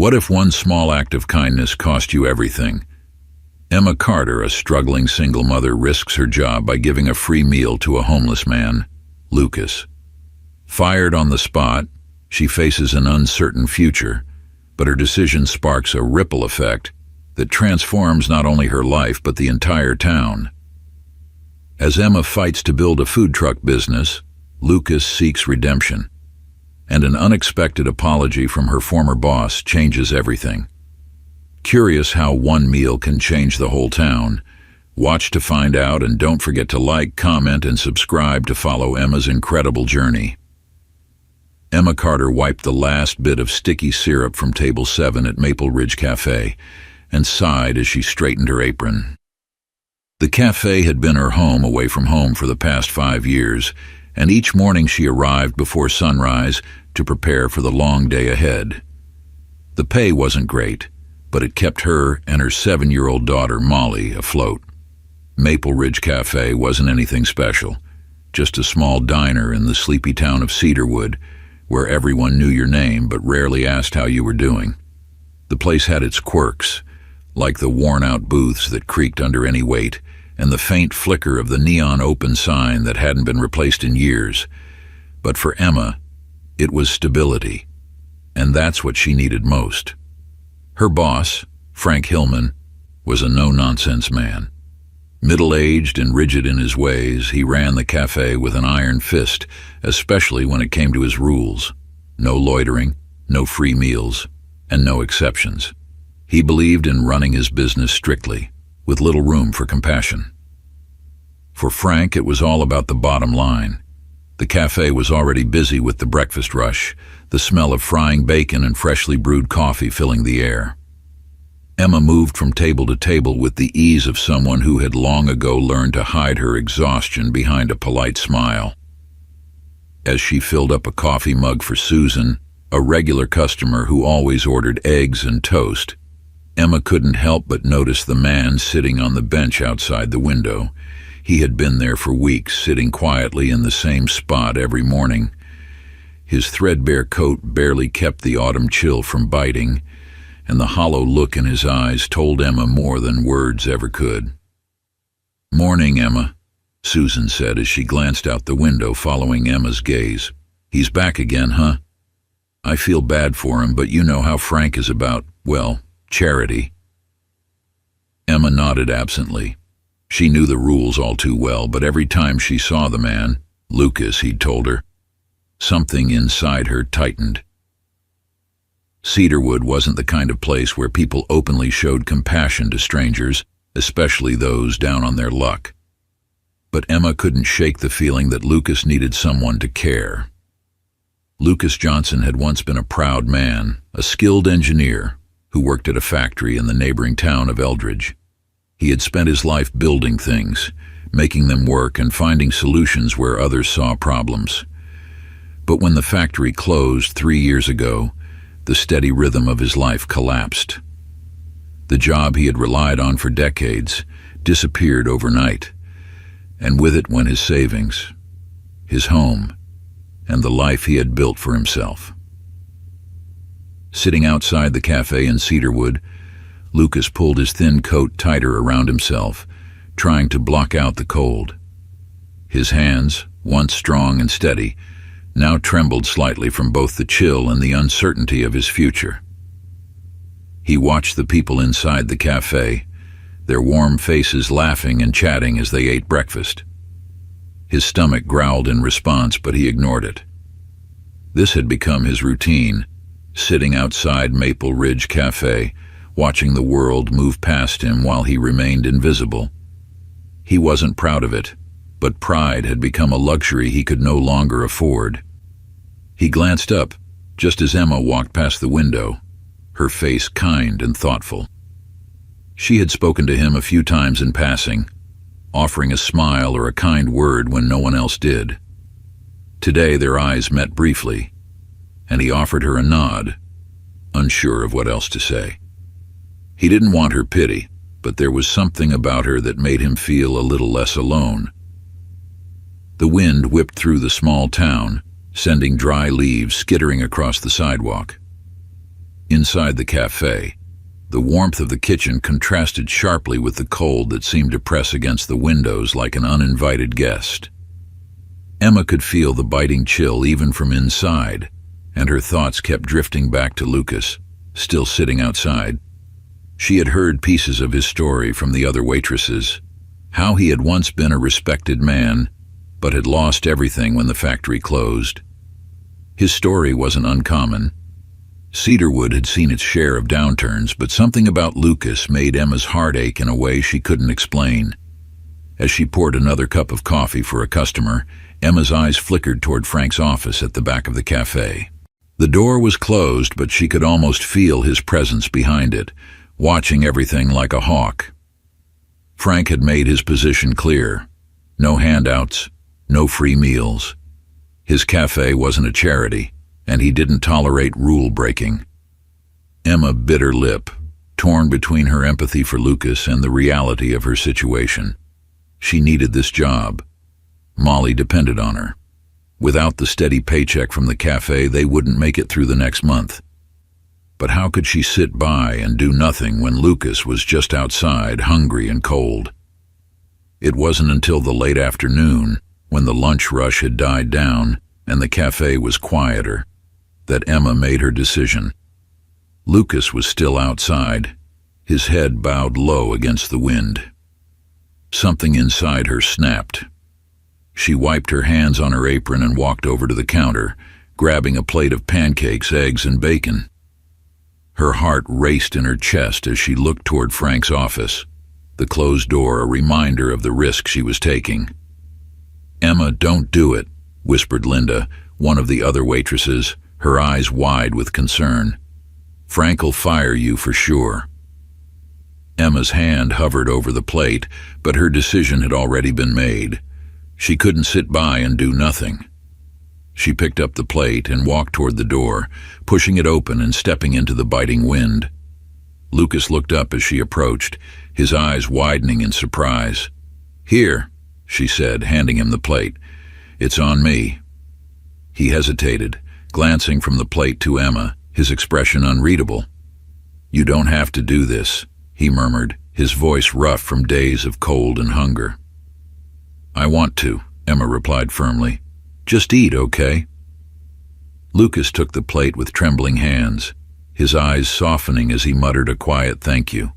What if one small act of kindness cost you everything? Emma Carter, a struggling single mother, risks her job by giving a free meal to a homeless man, Lucas. Fired on the spot, she faces an uncertain future, but her decision sparks a ripple effect that transforms not only her life but the entire town. As Emma fights to build a food truck business, Lucas seeks redemption, and an unexpected apology from her former boss changes everything. Curious how one meal can change the whole town? Watch to find out, and don't forget to like, comment, and subscribe to follow Emma's incredible journey. Emma Carter wiped the last bit of sticky syrup from table 7 at Maple Ridge Cafe and sighed as she straightened her apron. The cafe had been her home away from home for the past 5 years, and each morning she arrived before sunrise to prepare for the long day ahead. The pay wasn't great, but it kept her and her 7-year-old daughter, Molly, afloat. Maple Ridge Cafe wasn't anything special, just a small diner in the sleepy town of Cedarwood, where everyone knew your name but rarely asked how you were doing. The place had its quirks, like the worn-out booths that creaked under any weight, and the faint flicker of the neon open sign that hadn't been replaced in years. But for Emma, it was stability, and that's what she needed most. Her boss, Frank Hillman, was a no-nonsense man. Middle-aged and rigid in his ways, he ran the cafe with an iron fist, especially when it came to his rules. No loitering, no free meals, and no exceptions. He believed in running his business strictly, with little room for compassion. For Frank, it was all about the bottom line. The cafe was already busy with the breakfast rush, the smell of frying bacon and freshly brewed coffee filling the air. Emma moved from table to table with the ease of someone who had long ago learned to hide her exhaustion behind a polite smile. As she filled up a coffee mug for Susan, a regular customer who always ordered eggs and toast, Emma couldn't help but notice the man sitting on the bench outside the window. He had been there for weeks, sitting quietly in the same spot every morning. His threadbare coat barely kept the autumn chill from biting, and the hollow look in his eyes told Emma more than words ever could. "Morning, Emma," Susan said as she glanced out the window following Emma's gaze. "He's back again, huh? I feel bad for him, but you know how Frank is about, well, charity." Emma nodded absently. She knew the rules all too well, but every time she saw the man, Lucas, he'd told her, something inside her tightened. Cedarwood wasn't the kind of place where people openly showed compassion to strangers, especially those down on their luck. But Emma couldn't shake the feeling that Lucas needed someone to care. Lucas Johnson had once been a proud man, a skilled engineer, who worked at a factory in the neighboring town of Eldridge. He had spent his life building things, making them work and finding solutions where others saw problems. But when the factory closed 3 years ago, the steady rhythm of his life collapsed. The job he had relied on for decades disappeared overnight, and with it went his savings, his home, and the life he had built for himself. Sitting outside the cafe in Cedarwood, Lucas pulled his thin coat tighter around himself, trying to block out the cold. His hands, once strong and steady, now trembled slightly from both the chill and the uncertainty of his future. He watched the people inside the cafe, their warm faces laughing and chatting as they ate breakfast. His stomach growled in response, but he ignored it. This had become his routine, sitting outside Maple Ridge Cafe, watching the world move past him while he remained invisible. He wasn't proud of it, but pride had become a luxury he could no longer afford. He glanced up, just as Emma walked past the window, her face kind and thoughtful. She had spoken to him a few times in passing, offering a smile or a kind word when no one else did. Today their eyes met briefly, and he offered her a nod, unsure of what else to say. He didn't want her pity, but there was something about her that made him feel a little less alone. The wind whipped through the small town, sending dry leaves skittering across the sidewalk. Inside the cafe, the warmth of the kitchen contrasted sharply with the cold that seemed to press against the windows like an uninvited guest. Emma could feel the biting chill even from inside, and her thoughts kept drifting back to Lucas, still sitting outside. She had heard pieces of his story from the other waitresses, how he had once been a respected man, but had lost everything when the factory closed. His story wasn't uncommon. Cedarwood had seen its share of downturns, but something about Lucas made Emma's heart ache in a way she couldn't explain. As she poured another cup of coffee for a customer, Emma's eyes flickered toward Frank's office at the back of the cafe. The door was closed, but she could almost feel his presence behind it, watching everything like a hawk. Frank had made his position clear. No handouts, no free meals. His cafe wasn't a charity, and he didn't tolerate rule-breaking. Emma bit her lip, torn between her empathy for Lucas and the reality of her situation. She needed this job. Molly depended on her. Without the steady paycheck from the cafe, they wouldn't make it through the next month. But how could she sit by and do nothing when Lucas was just outside, hungry and cold? It wasn't until the late afternoon, when the lunch rush had died down and the cafe was quieter, that Emma made her decision. Lucas was still outside, his head bowed low against the wind. Something inside her snapped. She wiped her hands on her apron and walked over to the counter, grabbing a plate of pancakes, eggs, and bacon. Her heart raced in her chest as she looked toward Frank's office, the closed door a reminder of the risk she was taking. "Emma, don't do it," whispered Linda, one of the other waitresses, her eyes wide with concern. "Frank'll fire you for sure." Emma's hand hovered over the plate, but her decision had already been made. She couldn't sit by and do nothing. She picked up the plate and walked toward the door, pushing it open and stepping into the biting wind. Lucas looked up as she approached, his eyes widening in surprise. "Here," she said, handing him the plate. "It's on me." He hesitated, glancing from the plate to Emma, his expression unreadable. "You don't have to do this," he murmured, his voice rough from days of cold and hunger. "I want to," Emma replied firmly. "Just eat, okay?" Lucas took the plate with trembling hands, his eyes softening as he muttered a quiet thank you.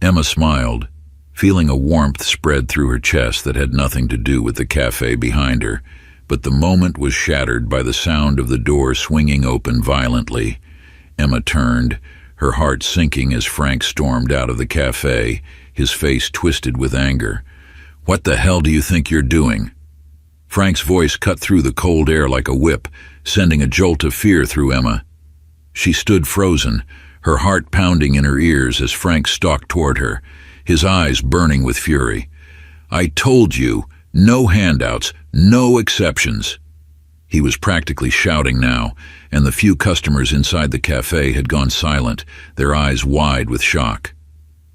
Emma smiled, feeling a warmth spread through her chest that had nothing to do with the cafe behind her, but the moment was shattered by the sound of the door swinging open violently. Emma turned, her heart sinking as Frank stormed out of the cafe, his face twisted with anger. "What the hell do you think you're doing?" Frank's voice cut through the cold air like a whip, sending a jolt of fear through Emma. She stood frozen, her heart pounding in her ears as Frank stalked toward her, his eyes burning with fury. "I told you, no handouts, no exceptions." He was practically shouting now, and the few customers inside the cafe had gone silent, their eyes wide with shock.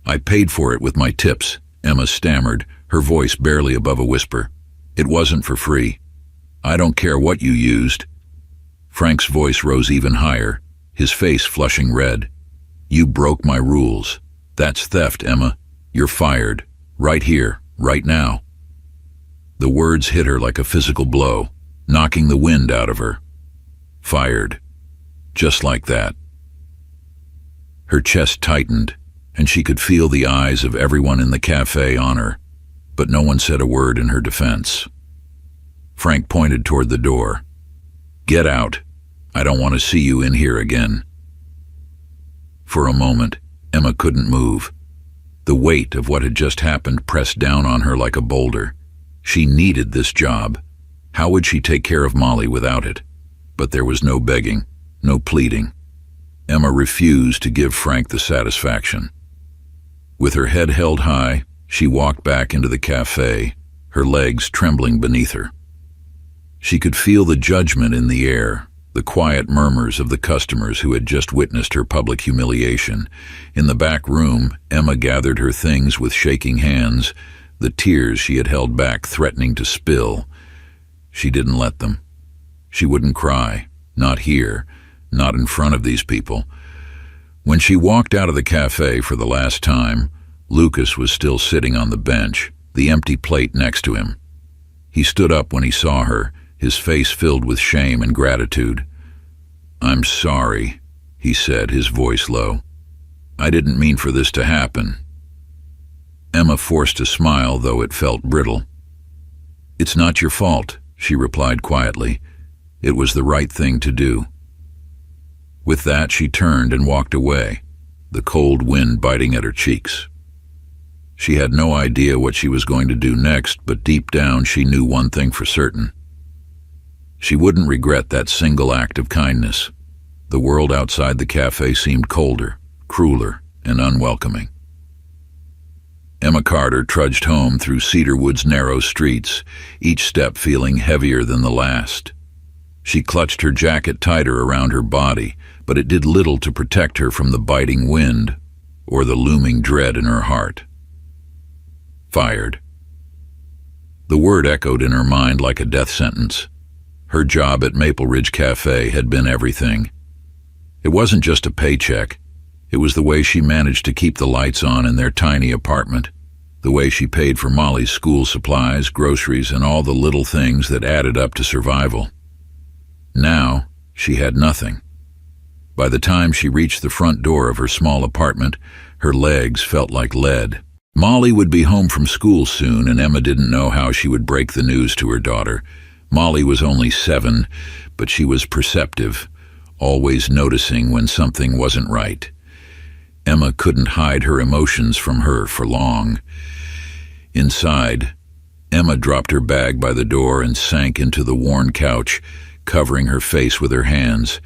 "I paid for it with my tips," Emma stammered, her voice barely above a whisper. "It wasn't for free. I don't care what you used." Frank's voice rose even higher, his face flushing red. "You broke my rules. That's theft, Emma. You're fired. Right here, right now." The words hit her like a physical blow, knocking the wind out of her. Fired. Just like that. Her chest tightened, and she could feel the eyes of everyone in the cafe on her, but no one said a word in her defense. Frank pointed toward the door. "Get out. I don't want to see you in here again." For a moment, Emma couldn't move. The weight of what had just happened pressed down on her like a boulder. She needed this job. How would she take care of Molly without it? But there was no begging, no pleading. Emma refused to give Frank the satisfaction. With her head held high, she walked back into the cafe, her legs trembling beneath her. She could feel the judgment in the air, the quiet murmurs of the customers who had just witnessed her public humiliation. In the back room, Emma gathered her things with shaking hands, the tears she had held back threatening to spill. She didn't let them. She wouldn't cry, not here, not in front of these people. When she walked out of the cafe for the last time, Lucas was still sitting on the bench, the empty plate next to him. He stood up when he saw her, his face filled with shame and gratitude. "I'm sorry," he said, his voice low. "I didn't mean for this to happen." Emma forced a smile, though it felt brittle. "It's not your fault," she replied quietly. "It was the right thing to do." With that, she turned and walked away, the cold wind biting at her cheeks. She had no idea what she was going to do next, but deep down she knew one thing for certain. She wouldn't regret that single act of kindness. The world outside the cafe seemed colder, crueler, and unwelcoming. Emma Carter trudged home through Cedarwood's narrow streets, each step feeling heavier than the last. She clutched her jacket tighter around her body, but it did little to protect her from the biting wind or the looming dread in her heart. Fired. The word echoed in her mind like a death sentence. Her job at Maple Ridge Cafe had been everything. It wasn't just a paycheck. It was the way she managed to keep the lights on in their tiny apartment, the way she paid for Molly's school supplies, groceries, and all the little things that added up to survival. Now, she had nothing. By the time she reached the front door of her small apartment, her legs felt like lead. Molly would be home from school soon, and Emma didn't know how she would break the news to her daughter. Molly was only 7, but she was perceptive, always noticing when something wasn't right. Emma couldn't hide her emotions from her for long. Inside, Emma dropped her bag by the door and sank into the worn couch, covering her face with her hands.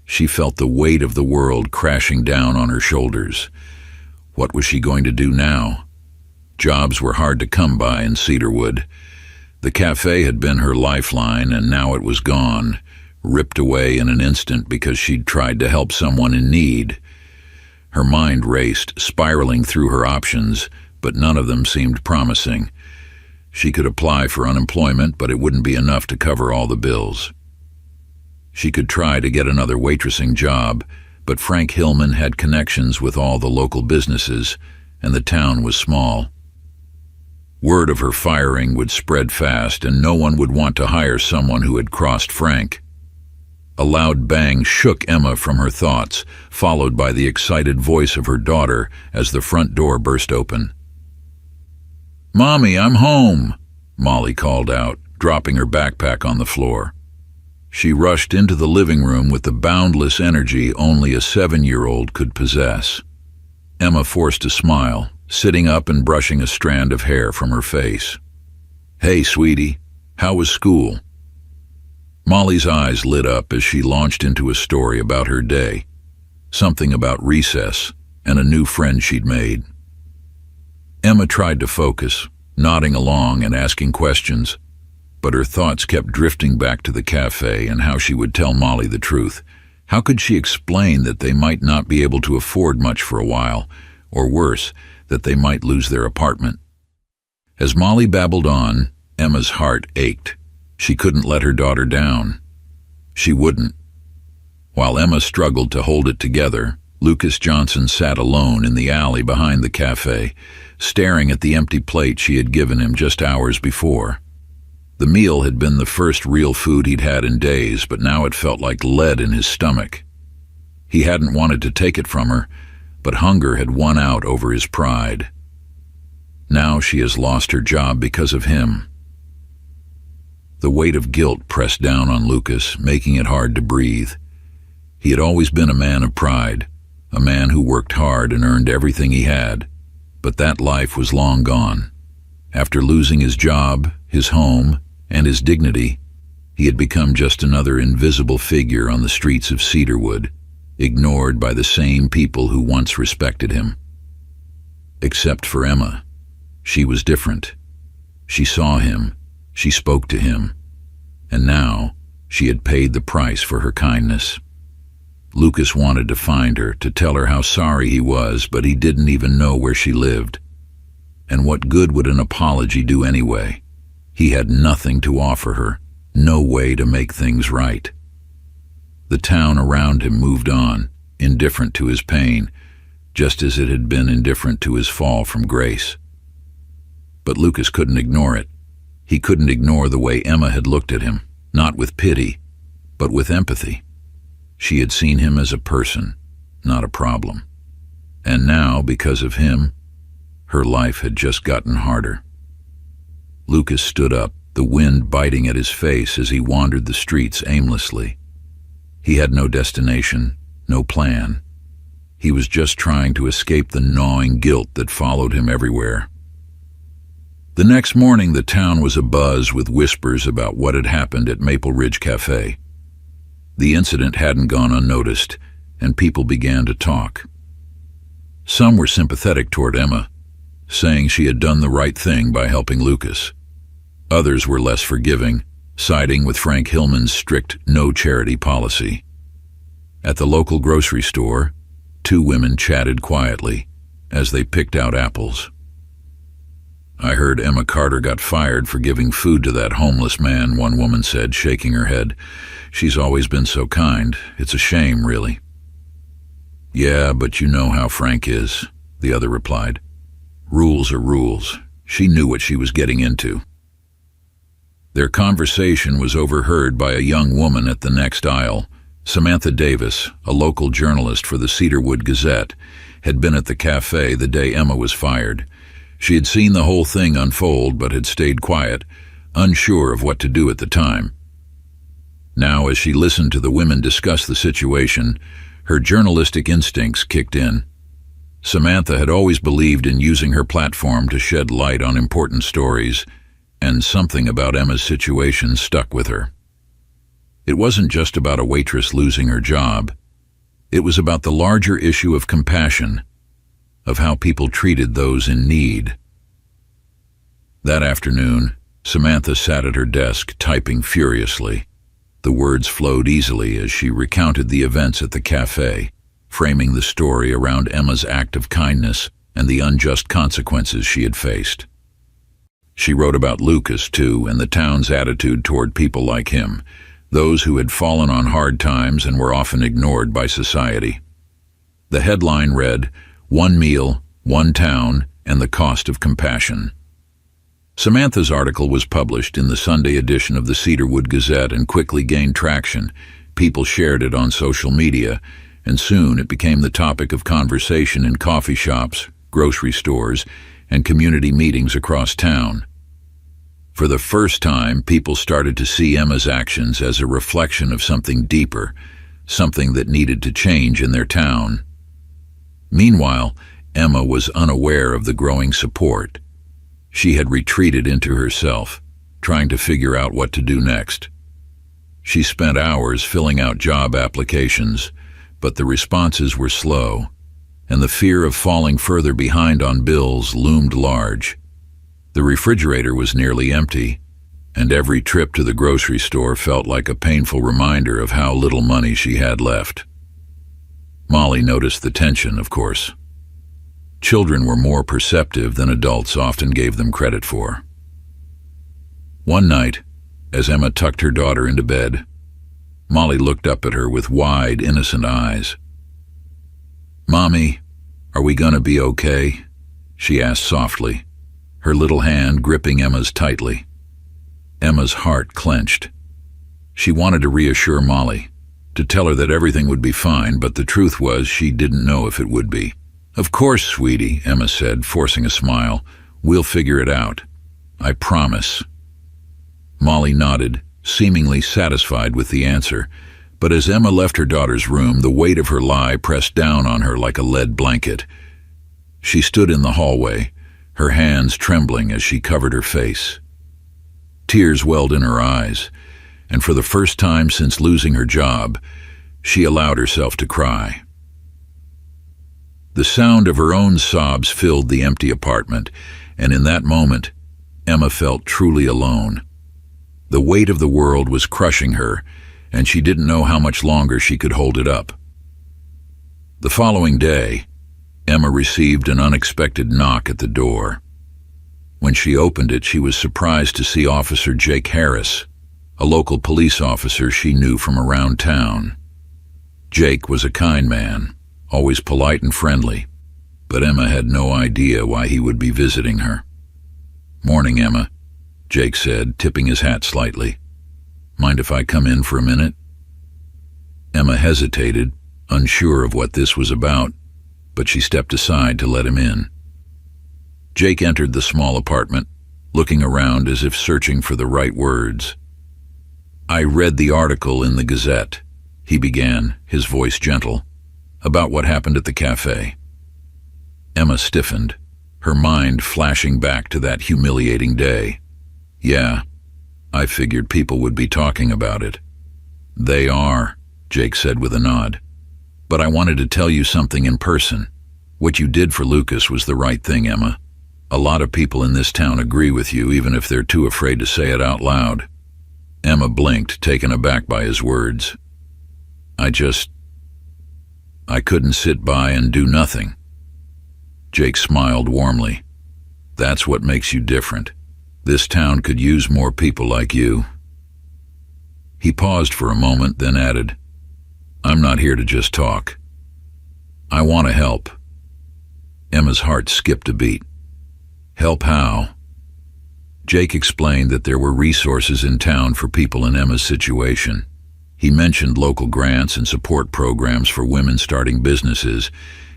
She felt the weight of the world crashing down on her shoulders. What was she going to do now? Jobs were hard to come by in Cedarwood. The cafe had been her lifeline, and now it was gone, ripped away in an instant because she'd tried to help someone in need. Her mind raced, spiraling through her options, but none of them seemed promising. She could apply for unemployment, but it wouldn't be enough to cover all the bills. She could try to get another waitressing job, but Frank Hillman had connections with all the local businesses, and the town was small. Word of her firing would spread fast, and no one would want to hire someone who had crossed Frank. A loud bang shook Emma from her thoughts, followed by the excited voice of her daughter as the front door burst open. "Mommy, I'm home," Molly called out, dropping her backpack on the floor. She rushed into the living room with the boundless energy only a 7-year-old could possess. Emma forced a smile, sitting up and brushing a strand of hair from her face. "Hey, sweetie, how was school?" Molly's eyes lit up as she launched into a story about her day, something about recess and a new friend she'd made. Emma tried to focus, nodding along and asking questions, but her thoughts kept drifting back to the cafe and how she would tell Molly the truth. How could she explain that they might not be able to afford much for a while, or worse, that they might lose their apartment? As Molly babbled on, Emma's heart ached. She couldn't let her daughter down. She wouldn't. While Emma struggled to hold it together, Lucas Johnson sat alone in the alley behind the cafe, staring at the empty plate she had given him just hours before. The meal had been the first real food he'd had in days, but now it felt like lead in his stomach. He hadn't wanted to take it from her, but hunger had won out over his pride. Now she has lost her job because of him. The weight of guilt pressed down on Lucas, making it hard to breathe. He had always been a man of pride, a man who worked hard and earned everything he had, but that life was long gone. After losing his job, his home, and his dignity, he had become just another invisible figure on the streets of Cedarwood, ignored by the same people who once respected him. Except for Emma. She was different. She saw him, she spoke to him, and now she had paid the price for her kindness. Lucas wanted to find her, to tell her how sorry he was, but he didn't even know where she lived. And what good would an apology do anyway? He had nothing to offer her, no way to make things right. The town around him moved on, indifferent to his pain, just as it had been indifferent to his fall from grace. But Lucas couldn't ignore it. He couldn't ignore the way Emma had looked at him, not with pity, but with empathy. She had seen him as a person, not a problem. And now, because of him, her life had just gotten harder. Lucas stood up, the wind biting at his face as he wandered the streets aimlessly. He had no destination, no plan. He was just trying to escape the gnawing guilt that followed him everywhere. The next morning, the town was abuzz with whispers about what had happened at Maple Ridge Cafe. The incident hadn't gone unnoticed, and people began to talk. Some were sympathetic toward Emma, saying she had done the right thing by helping Lucas. Others were less forgiving, siding with Frank Hillman's strict no-charity policy. At the local grocery store, two women chatted quietly as they picked out apples. "I heard Emma Carter got fired for giving food to that homeless man," one woman said, shaking her head. "She's always been so kind. It's a shame, really." "Yeah, but you know how Frank is," the other replied. "Rules are rules. She knew what she was getting into." Their conversation was overheard by a young woman at the next aisle. Samantha Davis, a local journalist for the Cedarwood Gazette, had been at the cafe the day Emma was fired. She had seen the whole thing unfold but had stayed quiet, unsure of what to do at the time. Now, as she listened to the women discuss the situation, her journalistic instincts kicked in. Samantha had always believed in using her platform to shed light on important stories, and something about Emma's situation stuck with her. It wasn't just about a waitress losing her job. It was about the larger issue of compassion, of how people treated those in need. That afternoon, Samantha sat at her desk, typing furiously. The words flowed easily as she recounted the events at the cafe, framing the story around Emma's act of kindness and the unjust consequences she had faced. She wrote about Lucas, too, and the town's attitude toward people like him, those who had fallen on hard times and were often ignored by society. The headline read, "One meal, one town, and the cost of compassion." Samantha's article was published in the Sunday edition of the Cedarwood Gazette and quickly gained traction. People shared it on social media, and soon it became the topic of conversation in coffee shops, grocery stores, and community meetings across town. For the first time, people started to see Emma's actions as a reflection of something deeper, something that needed to change in their town. Meanwhile, Emma was unaware of the growing support. She had retreated into herself, trying to figure out what to do next. She spent hours filling out job applications, but the responses were slow, and the fear of falling further behind on bills loomed large. The refrigerator was nearly empty, and every trip to the grocery store felt like a painful reminder of how little money she had left. Molly noticed the tension, of course. Children were more perceptive than adults often gave them credit for. One night, as Emma tucked her daughter into bed, Molly looked up at her with wide, innocent eyes. "Mommy, are we gonna be okay?" she asked softly, her little hand gripping Emma's tightly. Emma's heart clenched. She wanted to reassure Molly, to tell her that everything would be fine, but the truth was she didn't know if it would be. "Of course, sweetie," Emma said, forcing a smile. "We'll figure it out. I promise." Molly nodded, seemingly satisfied with the answer, but as Emma left her daughter's room, the weight of her lie pressed down on her like a lead blanket. She stood in the hallway, her hands trembling as she covered her face. Tears welled in her eyes, and for the first time since losing her job, she allowed herself to cry. The sound of her own sobs filled the empty apartment, and in that moment, Emma felt truly alone. The weight of the world was crushing her, and she didn't know how much longer she could hold it up. The following day, Emma received an unexpected knock at the door. When she opened it, she was surprised to see Officer Jake Harris, a local police officer she knew from around town. Jake was a kind man, always polite and friendly, but Emma had no idea why he would be visiting her. "Morning, Emma," Jake said, tipping his hat slightly. "Mind if I come in for a minute?" Emma hesitated, unsure of what this was about, but she stepped aside to let him in. Jake entered the small apartment, looking around as if searching for the right words. "I read the article in the Gazette," he began, his voice gentle, "about what happened at the cafe." Emma stiffened, her mind flashing back to that humiliating day. "Yeah, I figured people would be talking about it." "They are," Jake said with a nod. "But I wanted to tell you something in person. What you did for Lucas was the right thing, Emma. A lot of people in this town agree with you, even if they're too afraid to say it out loud." Emma blinked, taken aback by his words. I couldn't sit by and do nothing." Jake smiled warmly. "That's what makes you different. This town could use more people like you." He paused for a moment, then added, "I'm not here to just talk. I want to help." Emma's heart skipped a beat. "Help how?" Jake explained that there were resources in town for people in Emma's situation. He mentioned local grants and support programs for women starting businesses,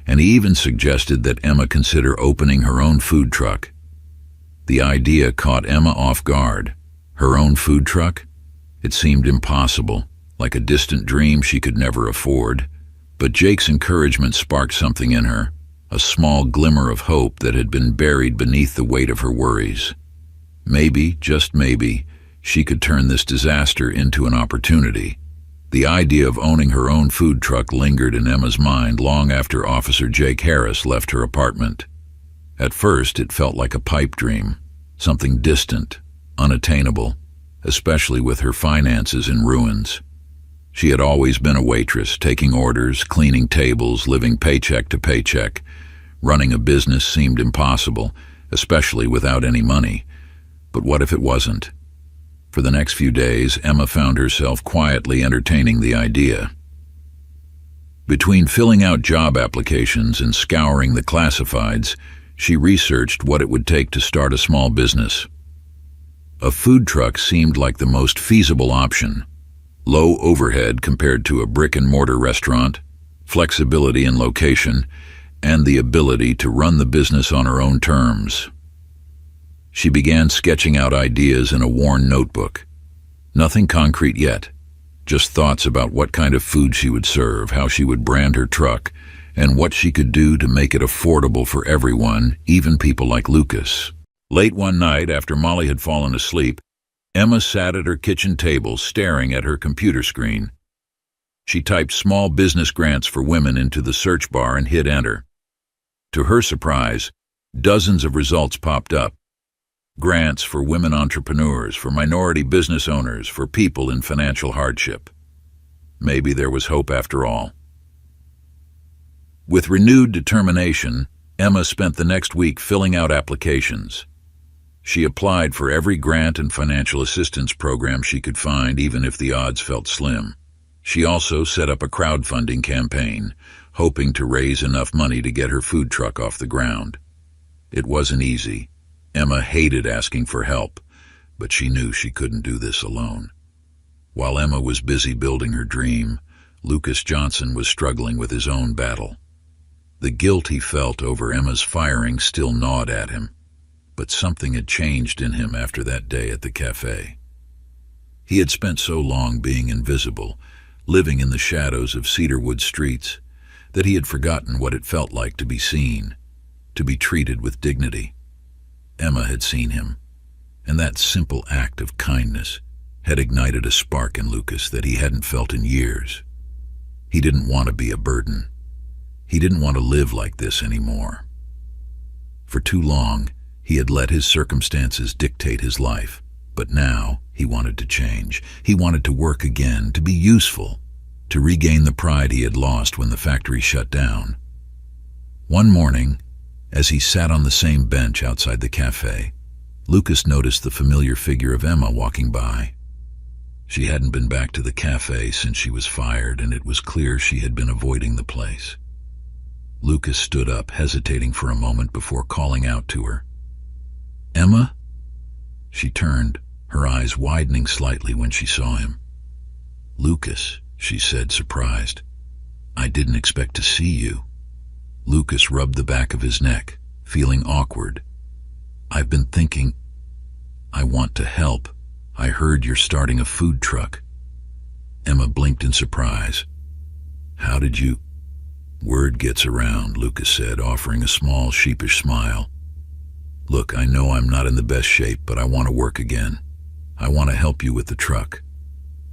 and he even suggested that Emma consider opening her own food truck. The idea caught Emma off guard. Her own food truck? It seemed impossible, like a distant dream she could never afford. But Jake's encouragement sparked something in her, a small glimmer of hope that had been buried beneath the weight of her worries. Maybe, just maybe, she could turn this disaster into an opportunity. The idea of owning her own food truck lingered in Emma's mind long after Officer Jake Harris left her apartment. At first, it felt like a pipe dream, something distant, unattainable, especially with her finances in ruins. She had always been a waitress, taking orders, cleaning tables, living paycheck to paycheck. Running a business seemed impossible, especially without any money. But what if it wasn't? For the next few days, Emma found herself quietly entertaining the idea. Between filling out job applications and scouring the classifieds, she researched what it would take to start a small business. A food truck seemed like the most feasible option. Low overhead compared to a brick-and-mortar restaurant, flexibility in location, and the ability to run the business on her own terms. She began sketching out ideas in a worn notebook. Nothing concrete yet, just thoughts about what kind of food she would serve, how she would brand her truck, and what she could do to make it affordable for everyone, even people like Lucas. Late one night, after Molly had fallen asleep, Emma sat at her kitchen table staring at her computer screen. She typed small business grants for women into the search bar and hit enter. To her surprise, dozens of results popped up. Grants for women entrepreneurs, for minority business owners, for people in financial hardship. Maybe there was hope after all. With renewed determination, Emma spent the next week filling out applications. She applied for every grant and financial assistance program she could find, even if the odds felt slim. She also set up a crowdfunding campaign, hoping to raise enough money to get her food truck off the ground. It wasn't easy. Emma hated asking for help, but she knew she couldn't do this alone. While Emma was busy building her dream, Lucas Johnson was struggling with his own battle. The guilt he felt over Emma's firing still gnawed at him, but something had changed in him after that day at the cafe. He had spent so long being invisible, living in the shadows of Cedarwood streets, that he had forgotten what it felt like to be seen, to be treated with dignity. Emma had seen him, and that simple act of kindness had ignited a spark in Lucas that he hadn't felt in years. He didn't want to be a burden. He didn't want to live like this anymore. For too long, he had let his circumstances dictate his life, but now he wanted to change. He wanted to work again, to be useful, to regain the pride he had lost when the factory shut down. One morning, as he sat on the same bench outside the cafe, Lucas noticed the familiar figure of Emma walking by. She hadn't been back to the cafe since she was fired, and it was clear she had been avoiding the place. Lucas stood up, hesitating for a moment before calling out to her. "Emma?" She turned, her eyes widening slightly when she saw him. "Lucas," she said, surprised. "I didn't expect to see you." Lucas rubbed the back of his neck, feeling awkward. "I've been thinking. I want to help. I heard you're starting a food truck." Emma blinked in surprise. "How did you—" "Word gets around," Lucas said, offering a small, sheepish smile. "Look, I know I'm not in the best shape, but I want to work again. I want to help you with the truck.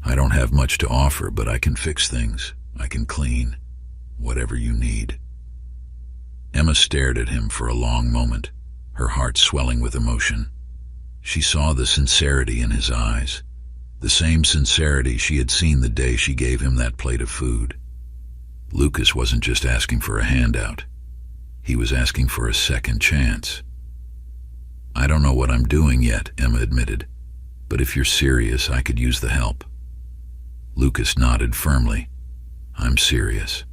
I don't have much to offer, but I can fix things. I can clean. Whatever you need." Emma stared at him for a long moment, her heart swelling with emotion. She saw the sincerity in his eyes, the same sincerity she had seen the day she gave him that plate of food. Lucas wasn't just asking for a handout. He was asking for a second chance. "I don't know what I'm doing yet," Emma admitted, "but if you're serious, I could use the help." Lucas nodded firmly. "I'm serious."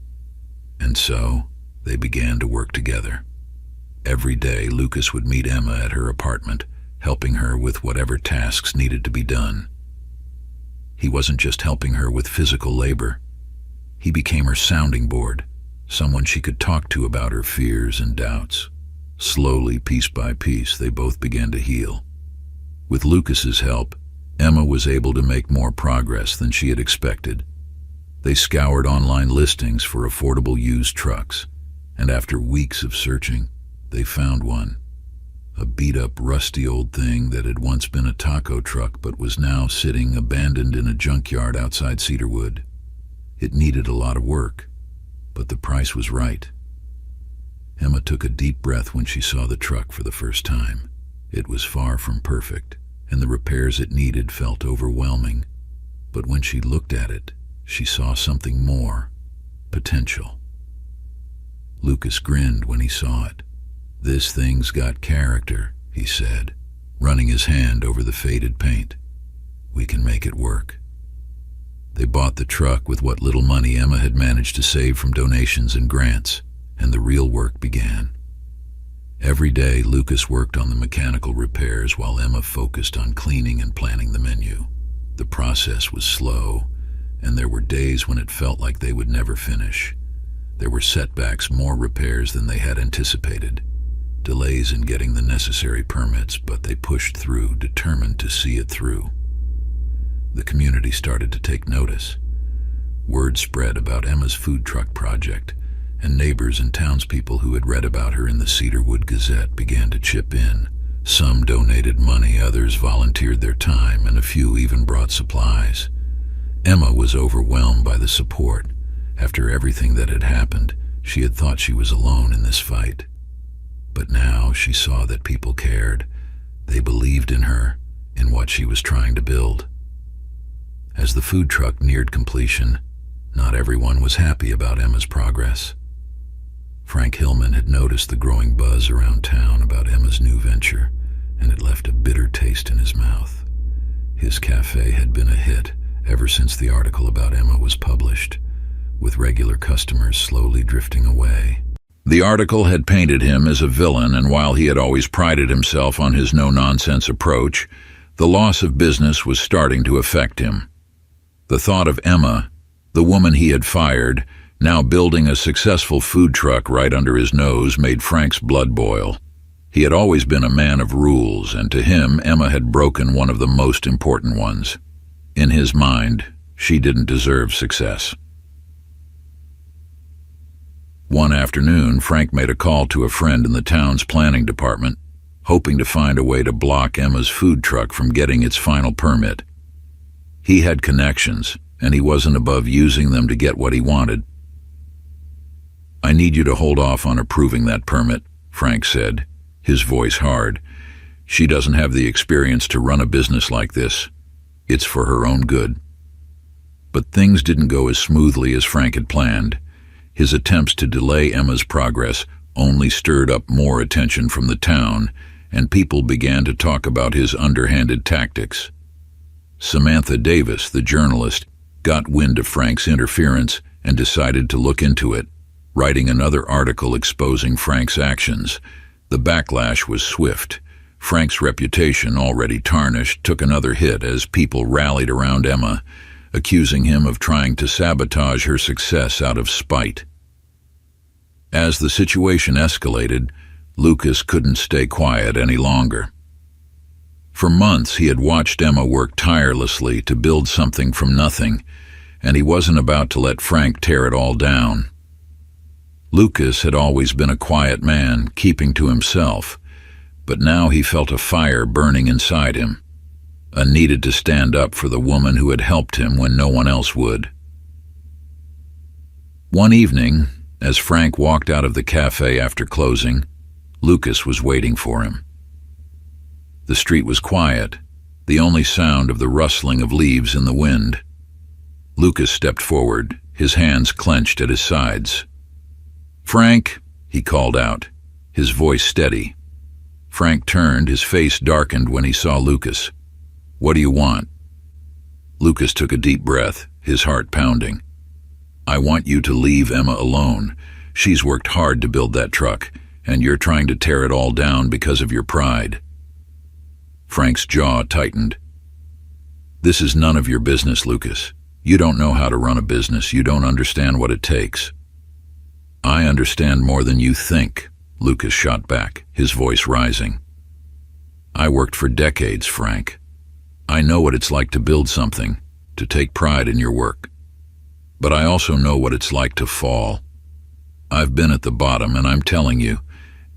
And so they began to work together. Every day, Lucas would meet Emma at her apartment, helping her with whatever tasks needed to be done. He wasn't just helping her with physical labor. He became her sounding board, someone she could talk to about her fears and doubts. Slowly, piece by piece, they both began to heal. With Lucas's help, Emma was able to make more progress than she had expected. They scoured online listings for affordable used trucks, and after weeks of searching, they found one. A beat-up, rusty old thing that had once been a taco truck but was now sitting abandoned in a junkyard outside Cedarwood. It needed a lot of work, but the price was right. Emma took a deep breath when she saw the truck for the first time. It was far from perfect, and the repairs it needed felt overwhelming. But when she looked at it, she saw something more: potential. Lucas grinned when he saw it. "This thing's got character," he said, running his hand over the faded paint. "We can make it work." They bought the truck with what little money Emma had managed to save from donations and grants, and the real work began. Every day, Lucas worked on the mechanical repairs while Emma focused on cleaning and planning the menu. The process was slow, and there were days when it felt like they would never finish. There were setbacks, more repairs than they had anticipated, delays in getting the necessary permits, but they pushed through, determined to see it through. The community started to take notice. Word spread about Emma's food truck project, and neighbors and townspeople who had read about her in the Cedarwood Gazette began to chip in. Some donated money, others volunteered their time, and a few even brought supplies. Emma was overwhelmed by the support. After everything that had happened, she had thought she was alone in this fight. But now she saw that people cared. They believed in her, in what she was trying to build. As the food truck neared completion, not everyone was happy about Emma's progress. Frank Hillman had noticed the growing buzz around town about Emma's new venture, and it left a bitter taste in his mouth. His cafe had been a hit ever since the article about Emma was published, with regular customers slowly drifting away. The article had painted him as a villain, and while he had always prided himself on his no-nonsense approach, the loss of business was starting to affect him. The thought of Emma, the woman he had fired, now building a successful food truck right under his nose, made Frank's blood boil. He had always been a man of rules, and to him, Emma had broken one of the most important ones. In his mind, she didn't deserve success. One afternoon, Frank made a call to a friend in the town's planning department, hoping to find a way to block Emma's food truck from getting its final permit. He had connections, and he wasn't above using them to get what he wanted. "I need you to hold off on approving that permit," Frank said, his voice hard. "She doesn't have the experience to run a business like this. It's for her own good." But things didn't go as smoothly as Frank had planned. His attempts to delay Emma's progress only stirred up more attention from the town, and people began to talk about his underhanded tactics. Samantha Davis, the journalist, got wind of Frank's interference and decided to look into it, writing another article exposing Frank's actions. The backlash was swift. Frank's reputation, already tarnished, took another hit as people rallied around Emma, accusing him of trying to sabotage her success out of spite. As the situation escalated, Lucas couldn't stay quiet any longer. For months he had watched Emma work tirelessly to build something from nothing, and he wasn't about to let Frank tear it all down. Lucas had always been a quiet man, keeping to himself, but now he felt a fire burning inside him, a need to stand up for the woman who had helped him when no one else would. One evening, as Frank walked out of the cafe after closing, Lucas was waiting for him. The street was quiet, the only sound of the rustling of leaves in the wind. Lucas stepped forward, his hands clenched at his sides. "Frank," he called out, his voice steady. Frank turned, his face darkened when he saw Lucas. "What do you want?" Lucas took a deep breath, his heart pounding. "I want you to leave Emma alone. She's worked hard to build that truck, and you're trying to tear it all down because of your pride." Frank's jaw tightened. "This is none of your business, Lucas. You don't know how to run a business. You don't understand what it takes." "I understand more than you think," Lucas shot back, his voice rising. "I worked for decades, Frank. I know what it's like to build something, to take pride in your work. But I also know what it's like to fall. I've been at the bottom, and I'm telling you,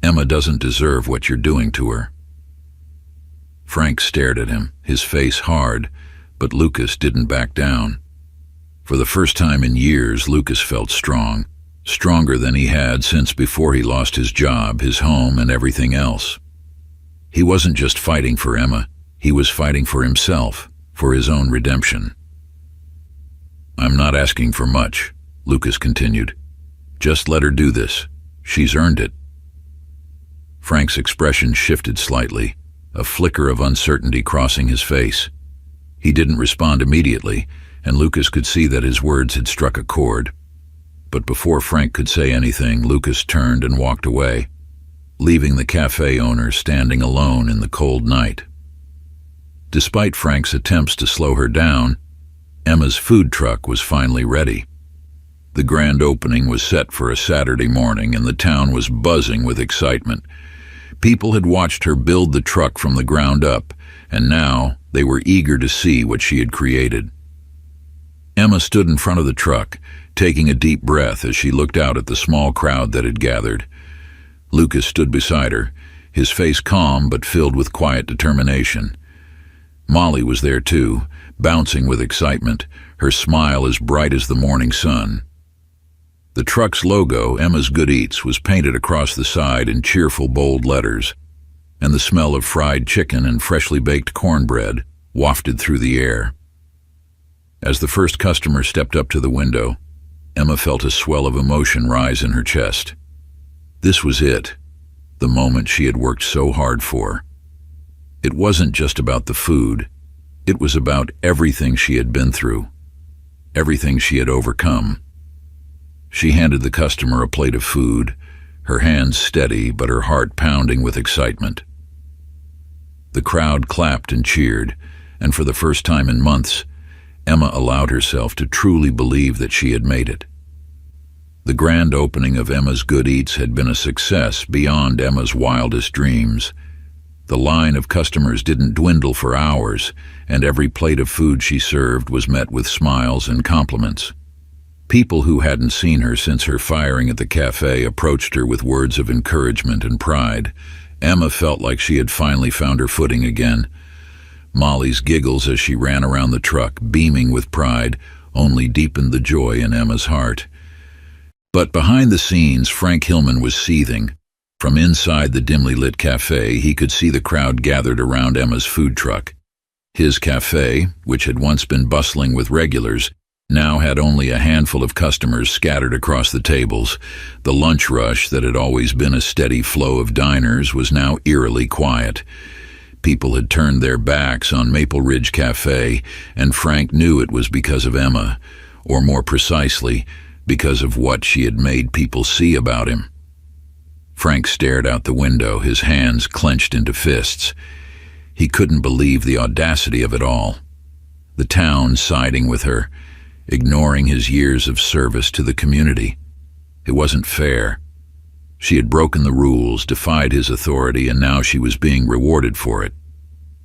Emma doesn't deserve what you're doing to her." Frank stared at him, his face hard, but Lucas didn't back down. For the first time in years, Lucas felt strong, stronger than he had since before he lost his job, his home, and everything else. He wasn't just fighting for Emma, he was fighting for himself, for his own redemption. "I'm not asking for much," Lucas continued. "Just let her do this. She's earned it." Frank's expression shifted slightly, a flicker of uncertainty crossing his face. He didn't respond immediately, and Lucas could see that his words had struck a chord. But before Frank could say anything, Lucas turned and walked away, leaving the cafe owner standing alone in the cold night. Despite Frank's attempts to slow her down, Emma's food truck was finally ready. The grand opening was set for a Saturday morning, and the town was buzzing with excitement. People had watched her build the truck from the ground up, and now they were eager to see what she had created. Emma stood in front of the truck, taking a deep breath as she looked out at the small crowd that had gathered. Lucas stood beside her, his face calm but filled with quiet determination. Molly was there too, bouncing with excitement, her smile as bright as the morning sun. The truck's logo, Emma's Good Eats, was painted across the side in cheerful, bold letters, and the smell of fried chicken and freshly baked cornbread wafted through the air. As the first customer stepped up to the window, Emma felt a swell of emotion rise in her chest. This was it, the moment she had worked so hard for. It wasn't just about the food, it was about everything she had been through, everything she had overcome. She handed the customer a plate of food, her hands steady but her heart pounding with excitement. The crowd clapped and cheered, and for the first time in months, Emma allowed herself to truly believe that she had made it. The grand opening of Emma's Good Eats had been a success beyond Emma's wildest dreams. The line of customers didn't dwindle for hours, and every plate of food she served was met with smiles and compliments. People who hadn't seen her since her firing at the cafe approached her with words of encouragement and pride. Emma felt like she had finally found her footing again. Molly's giggles as she ran around the truck, beaming with pride, only deepened the joy in Emma's heart. But behind the scenes, Frank Hillman was seething. From inside the dimly lit cafe, he could see the crowd gathered around Emma's food truck. His cafe, which had once been bustling with regulars, now had only a handful of customers scattered across the tables. The lunch rush that had always been a steady flow of diners was now eerily quiet. People had turned their backs on Maple Ridge Cafe, and Frank knew it was because of Emma, or more precisely, because of what she had made people see about him. Frank stared out the window, his hands clenched into fists. He couldn't believe the audacity of it all. The town siding with her, ignoring his years of service to the community. It wasn't fair. She had broken the rules, defied his authority, and now she was being rewarded for it.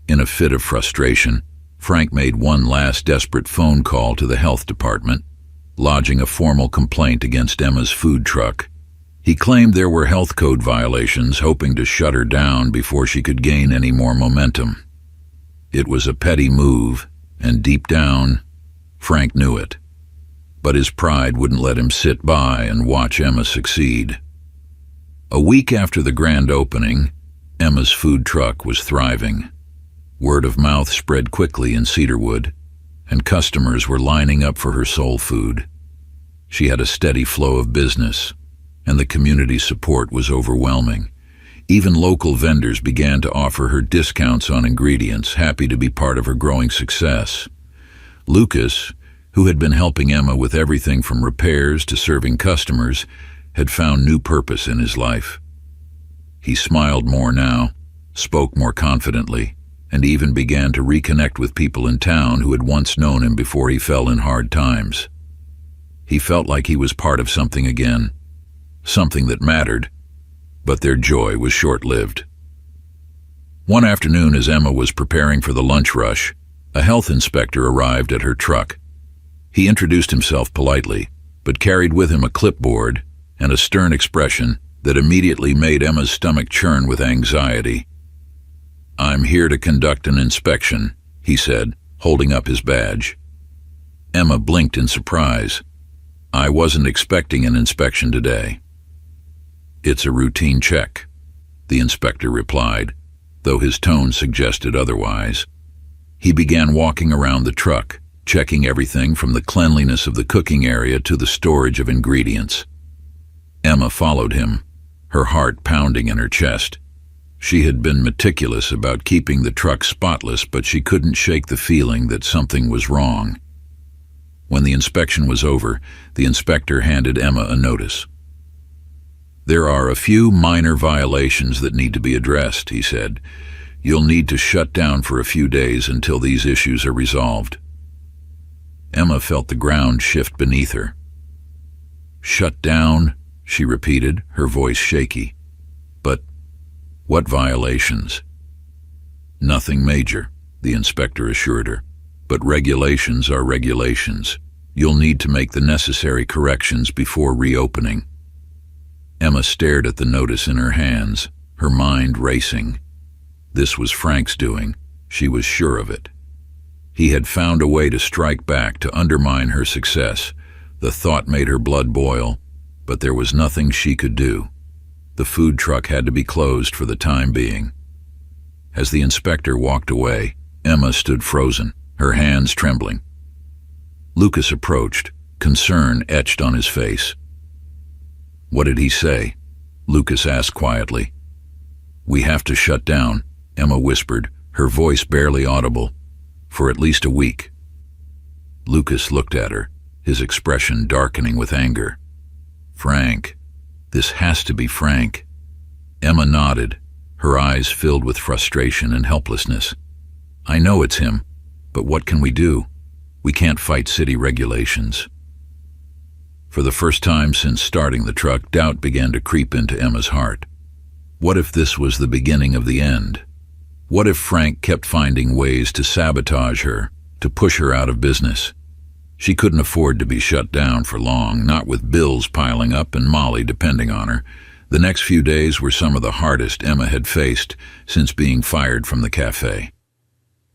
In a fit of frustration, Frank made one last desperate phone call to the health department, lodging a formal complaint against Emma's food truck. He claimed there were health code violations, hoping to shut her down before she could gain any more momentum. It was a petty move, and deep down, Frank knew it. But his pride wouldn't let him sit by and watch Emma succeed. A week after the grand opening, Emma's food truck was thriving. Word of mouth spread quickly in Cedarwood, and customers were lining up for her soul food. She had a steady flow of business, and the community support was overwhelming. Even local vendors began to offer her discounts on ingredients, happy to be part of her growing success. Lucas, who had been helping Emma with everything from repairs to serving customers, had found new purpose in his life. He smiled more now, spoke more confidently, and even began to reconnect with people in town who had once known him before he fell in hard times. He felt like he was part of something again, something that mattered, but their joy was short-lived. One afternoon, as Emma was preparing for the lunch rush, a health inspector arrived at her truck. He introduced himself politely, but carried with him a clipboard and a stern expression that immediately made Emma's stomach churn with anxiety. "I'm here to conduct an inspection," he said, holding up his badge. Emma blinked in surprise. "I wasn't expecting an inspection today." "It's a routine check," the inspector replied, though his tone suggested otherwise. He began walking around the truck, checking everything from the cleanliness of the cooking area to the storage of ingredients. Emma followed him, her heart pounding in her chest. She had been meticulous about keeping the truck spotless, but she couldn't shake the feeling that something was wrong. When the inspection was over, the inspector handed Emma a notice. "There are a few minor violations that need to be addressed," he said. "You'll need to shut down for a few days until these issues are resolved." Emma felt the ground shift beneath her. "Shut down?" she repeated, her voice shaky. "But what violations?" "Nothing major," the inspector assured her. "But regulations are regulations. You'll need to make the necessary corrections before reopening." Emma stared at the notice in her hands, her mind racing. This was Frank's doing. She was sure of it. He had found a way to strike back, to undermine her success. The thought made her blood boil, but there was nothing she could do. The food truck had to be closed for the time being. As the inspector walked away, Emma stood frozen, her hands trembling. Lucas approached, concern etched on his face. "What did he say?" Lucas asked quietly. "We have to shut down," Emma whispered, her voice barely audible, "for at least a week." Lucas looked at her, his expression darkening with anger. "Frank. This has to be Frank." Emma nodded, her eyes filled with frustration and helplessness. "I know it's him, but what can we do? We can't fight city regulations." For the first time since starting the truck, doubt began to creep into Emma's heart. What if this was the beginning of the end? What if Frank kept finding ways to sabotage her, to push her out of business? She couldn't afford to be shut down for long, not with bills piling up and Molly depending on her. The next few days were some of the hardest Emma had faced since being fired from the cafe.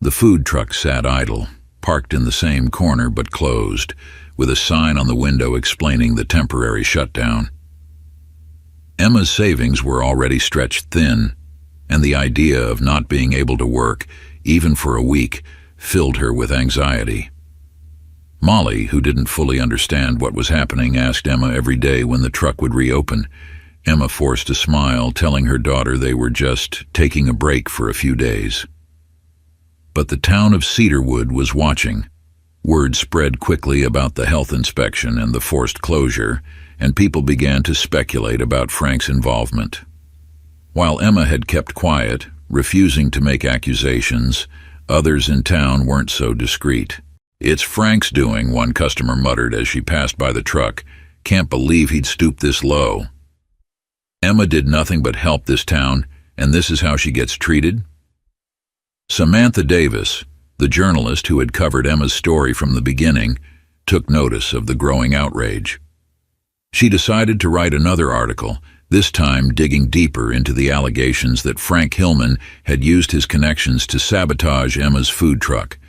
The food truck sat idle, parked in the same corner but closed, with a sign on the window explaining the temporary shutdown. Emma's savings were already stretched thin, and the idea of not being able to work, even for a week, filled her with anxiety. Molly, who didn't fully understand what was happening, asked Emma every day when the truck would reopen. Emma forced a smile, telling her daughter they were just taking a break for a few days. But the town of Cedarwood was watching. Word spread quickly about the health inspection and the forced closure, and people began to speculate about Frank's involvement. While Emma had kept quiet, refusing to make accusations, others in town weren't so discreet. "It's Frank's doing," one customer muttered as she passed by the truck. "Can't believe he'd stoop this low." Emma did nothing but help this town, and this is how she gets treated? Samantha Davis, the journalist who had covered Emma's story from the beginning, took notice of the growing outrage. She decided to write another article, this time digging deeper into the allegations that Frank Hillman had used his connections to sabotage Emma's food truck.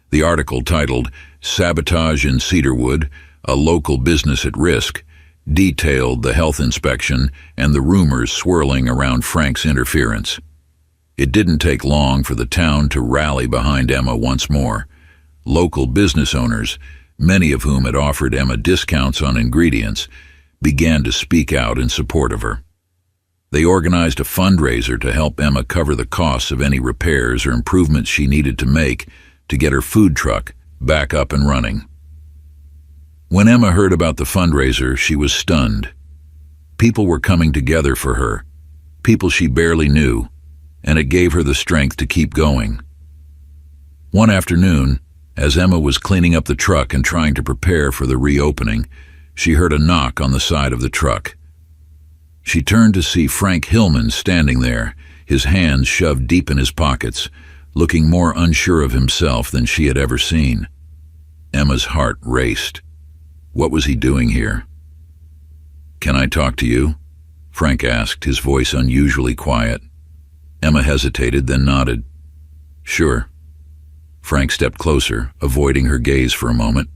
The article, titled "Sabotage in Cedarwood, a Local Business at Risk," detailed the health inspection and the rumors swirling around Frank's interference. It didn't take long for the town to rally behind Emma once more. Local business owners, many of whom had offered Emma discounts on ingredients, began to speak out in support of her. They organized a fundraiser to help Emma cover the costs of any repairs or improvements she needed to make to get her food truck back up and running. When Emma heard about the fundraiser, she was stunned. People were coming together for her, people she barely knew, and it gave her the strength to keep going. One afternoon, as Emma was cleaning up the truck and trying to prepare for the reopening, she heard a knock on the side of the truck. She turned to see Frank Hillman standing there, his hands shoved deep in his pockets, looking more unsure of himself than she had ever seen. Emma's heart raced. What was he doing here? "Can I talk to you?" Frank asked, his voice unusually quiet. Emma hesitated, then nodded. "Sure." Frank stepped closer, avoiding her gaze for a moment.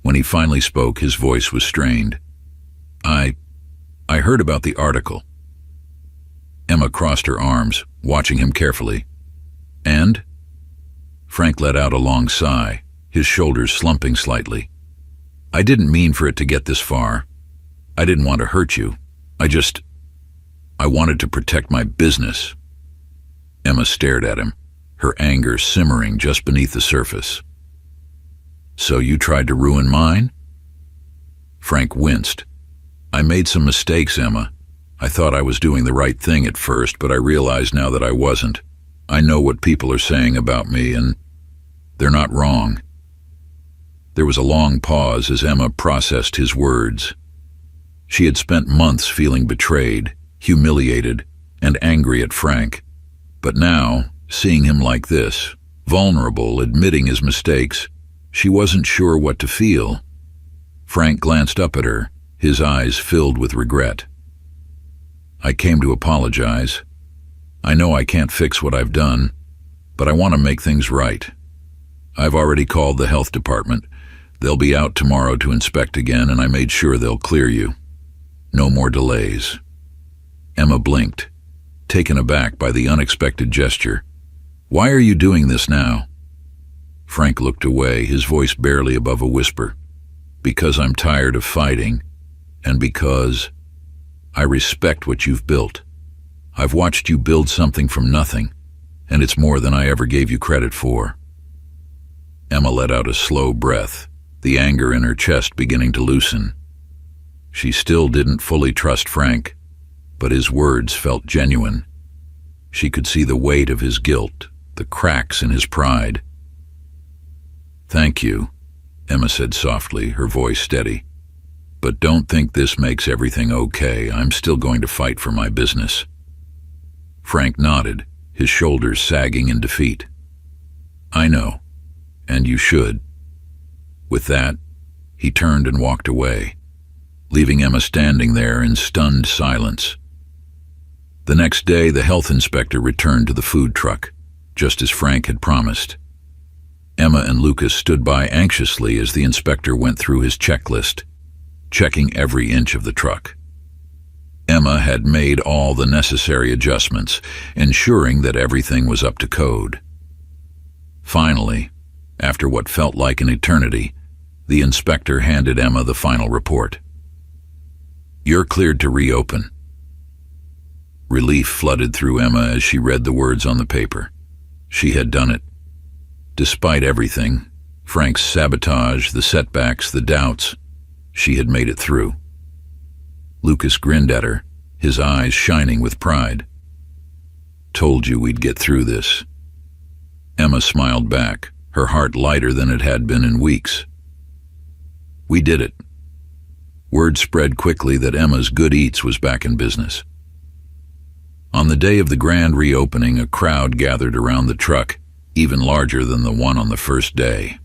When he finally spoke, his voice was strained. I heard about the article." Emma crossed her arms, watching him carefully. "And?" Frank let out a long sigh, his shoulders slumping slightly. "I didn't mean for it to get this far. I didn't want to hurt you. I wanted to protect my business." Emma stared at him, her anger simmering just beneath the surface. "So you tried to ruin mine?" Frank winced. "I made some mistakes, Emma. I thought I was doing the right thing at first, but I realize now that I wasn't. I know what people are saying about me, and they're not wrong." There was a long pause as Emma processed his words. She had spent months feeling betrayed, humiliated, and angry at Frank. But now, seeing him like this, vulnerable, admitting his mistakes, she wasn't sure what to feel. Frank glanced up at her, his eyes filled with regret. "I came to apologize. I know I can't fix what I've done, but I want to make things right. I've already called the health department. They'll be out tomorrow to inspect again, and I made sure they'll clear you. No more delays." Emma blinked, taken aback by the unexpected gesture. "Why are you doing this now?" Frank looked away, his voice barely above a whisper. "Because I'm tired of fighting, and because I respect what you've built. I've watched you build something from nothing, and it's more than I ever gave you credit for." Emma let out a slow breath, the anger in her chest beginning to loosen. She still didn't fully trust Frank, but his words felt genuine. She could see the weight of his guilt, the cracks in his pride. "Thank you," Emma said softly, her voice steady. "But don't think this makes everything okay. I'm still going to fight for my business." Frank nodded, his shoulders sagging in defeat. "I know, and you should." With that, he turned and walked away, leaving Emma standing there in stunned silence. The next day, the health inspector returned to the food truck, just as Frank had promised. Emma and Lucas stood by anxiously as the inspector went through his checklist, checking every inch of the truck. Emma had made all the necessary adjustments, ensuring that everything was up to code. Finally, after what felt like an eternity, the inspector handed Emma the final report. "You're cleared to reopen. Relief flooded through Emma as she read the words on the paper. She had done it. Despite everything, Frank's sabotage, the setbacks, the doubts, she had made it through. Lucas grinned at her, his eyes shining with pride. "Told you we'd get through this." Emma smiled back, her heart lighter than it had been in weeks. "We did it." Word spread quickly that Emma's Good Eats was back in business. On the day of the grand reopening, a crowd gathered around the truck, even larger than the one on the first day.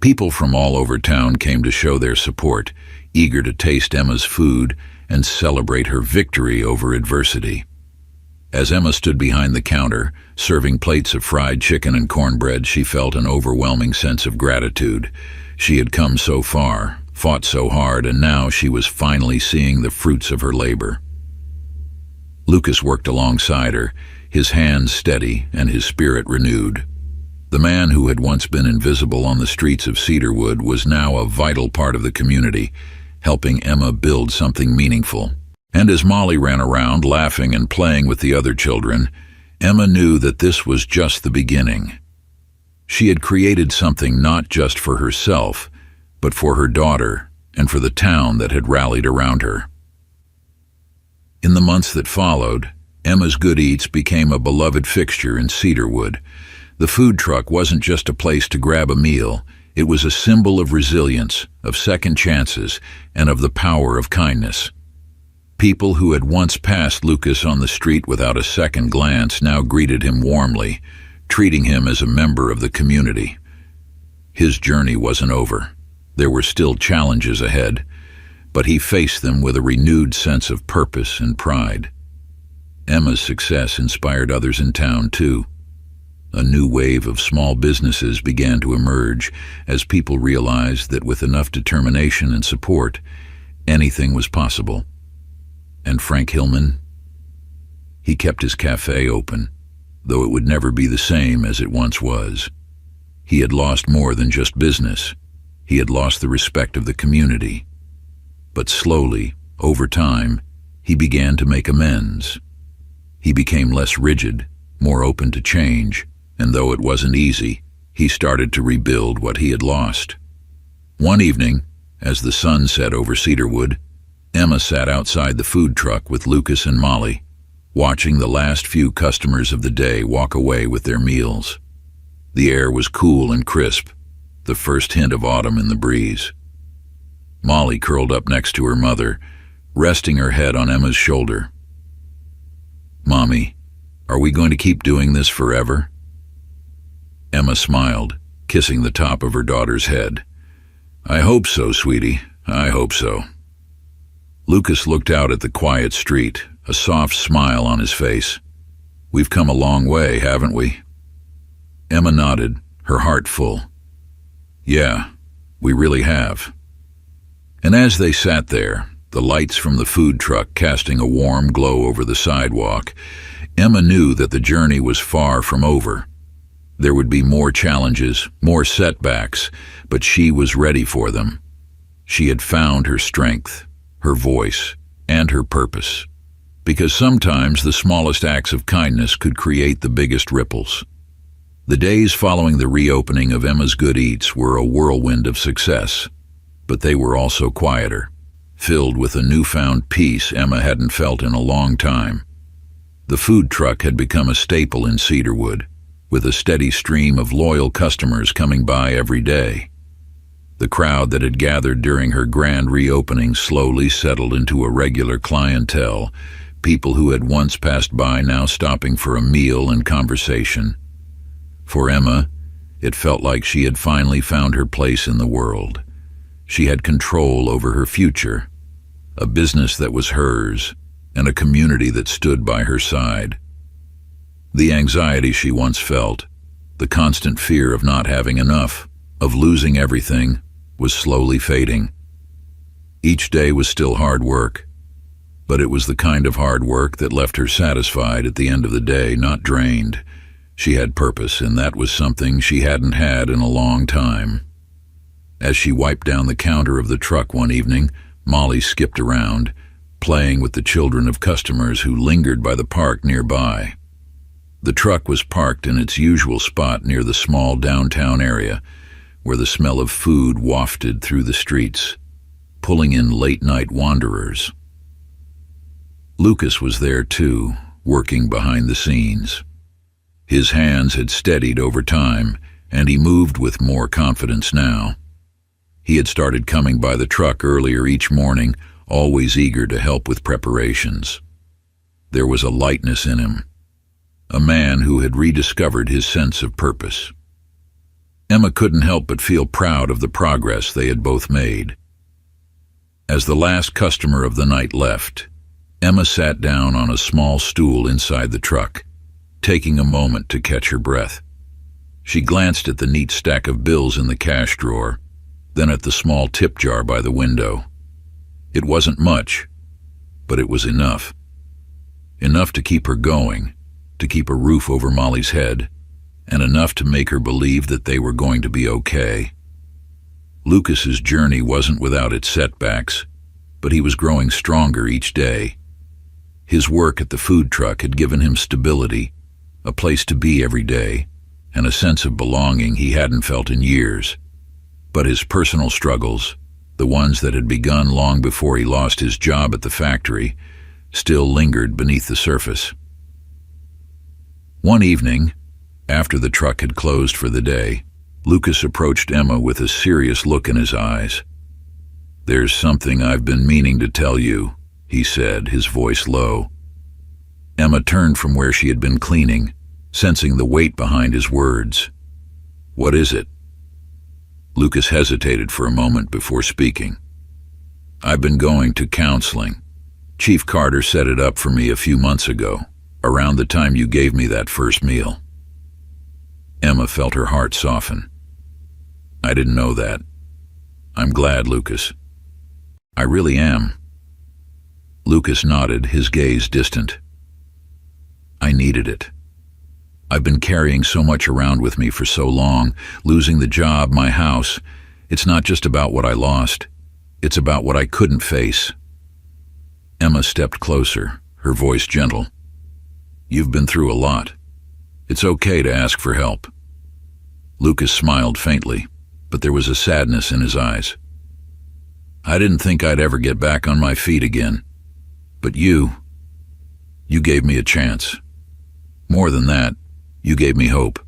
People from all over town came to show their support, eager to taste Emma's food and celebrate her victory over adversity. As Emma stood behind the counter, serving plates of fried chicken and cornbread, she felt an overwhelming sense of gratitude. She had come so far, fought so hard, and now she was finally seeing the fruits of her labor. Lucas worked alongside her, his hands steady and his spirit renewed. The man who had once been invisible on the streets of Cedarwood was now a vital part of the community, helping Emma build something meaningful. And as Molly ran around, laughing and playing with the other children, Emma knew that this was just the beginning. She had created something not just for herself, but for her daughter and for the town that had rallied around her. In the months that followed, Emma's Good Eats became a beloved fixture in Cedarwood. The food truck wasn't just a place to grab a meal, it was a symbol of resilience, of second chances, and of the power of kindness. People who had once passed Lucas on the street without a second glance now greeted him warmly, treating him as a member of the community. His journey wasn't over. There were still challenges ahead, but he faced them with a renewed sense of purpose and pride. Emma's success inspired others in town, too. A new wave of small businesses began to emerge as people realized that with enough determination and support, anything was possible. And Frank Hillman? He kept his cafe open, though it would never be the same as it once was. He had lost more than just business. He had lost the respect of the community. But slowly, over time, he began to make amends. He became less rigid, more open to change, and though it wasn't easy, he started to rebuild what he had lost. One evening, as the sun set over Cedarwood, Emma sat outside the food truck with Lucas and Molly, watching the last few customers of the day walk away with their meals. The air was cool and crisp, the first hint of autumn in the breeze. Molly curled up next to her mother, resting her head on Emma's shoulder. "Mommy, are we going to keep doing this forever?" Emma smiled, kissing the top of her daughter's head. "I hope so, sweetie. I hope so." Lucas looked out at the quiet street, a soft smile on his face. "We've come a long way, haven't we?" Emma nodded, her heart full. "Yeah, we really have." And as they sat there, the lights from the food truck casting a warm glow over the sidewalk, Emma knew that the journey was far from over. There would be more challenges, more setbacks, but she was ready for them. She had found her strength, her voice, and her purpose. Because sometimes the smallest acts of kindness could create the biggest ripples. The days following the reopening of Emma's Good Eats were a whirlwind of success, but they were also quieter, filled with a newfound peace Emma hadn't felt in a long time. The food truck had become a staple in Cedarwood, with a steady stream of loyal customers coming by every day. The crowd that had gathered during her grand reopening slowly settled into a regular clientele, people who had once passed by now stopping for a meal and conversation. For Emma, it felt like she had finally found her place in the world. She had control over her future, a business that was hers, and a community that stood by her side. The anxiety she once felt, the constant fear of not having enough, of losing everything, was slowly fading. Each day was still hard work, but it was the kind of hard work that left her satisfied at the end of the day, not drained. She had purpose, and that was something she hadn't had in a long time. As she wiped down the counter of the truck one evening, Molly skipped around, playing with the children of customers who lingered by the park nearby. The truck was parked in its usual spot near the small downtown area, where the smell of food wafted through the streets, pulling in late-night wanderers. Lucas was there too, working behind the scenes. His hands had steadied over time, and he moved with more confidence now. He had started coming by the truck earlier each morning, always eager to help with preparations. There was a lightness in him, a man who had rediscovered his sense of purpose. Emma couldn't help but feel proud of the progress they had both made. As the last customer of the night left, Emma sat down on a small stool inside the truck, taking a moment to catch her breath. She glanced at the neat stack of bills in the cash drawer, then at the small tip jar by the window. It wasn't much, but it was enough. Enough to keep her going, to keep a roof over Molly's head, and enough to make her believe that they were going to be okay. Lucas's journey wasn't without its setbacks, but he was growing stronger each day. His work at the food truck had given him stability, a place to be every day, and a sense of belonging he hadn't felt in years. But his personal struggles, the ones that had begun long before he lost his job at the factory, still lingered beneath the surface. One evening, after the truck had closed for the day, Lucas approached Emma with a serious look in his eyes. "There's something I've been meaning to tell you," he said, his voice low. Emma turned from where she had been cleaning, sensing the weight behind his words. "What is it?" Lucas hesitated for a moment before speaking. "I've been going to counseling. Chief Carter set it up for me a few months ago, around the time you gave me that first meal." Emma felt her heart soften. "I didn't know that. I'm glad, Lucas." "I really am." Lucas nodded, his gaze distant. "I needed it. I've been carrying so much around with me for so long, losing the job, my house. It's not just about what I lost. It's about what I couldn't face." Emma stepped closer, her voice gentle. "You've been through a lot. It's okay to ask for help." Lucas smiled faintly, but there was a sadness in his eyes. "I didn't think I'd ever get back on my feet again. But you gave me a chance. More than that, you gave me hope."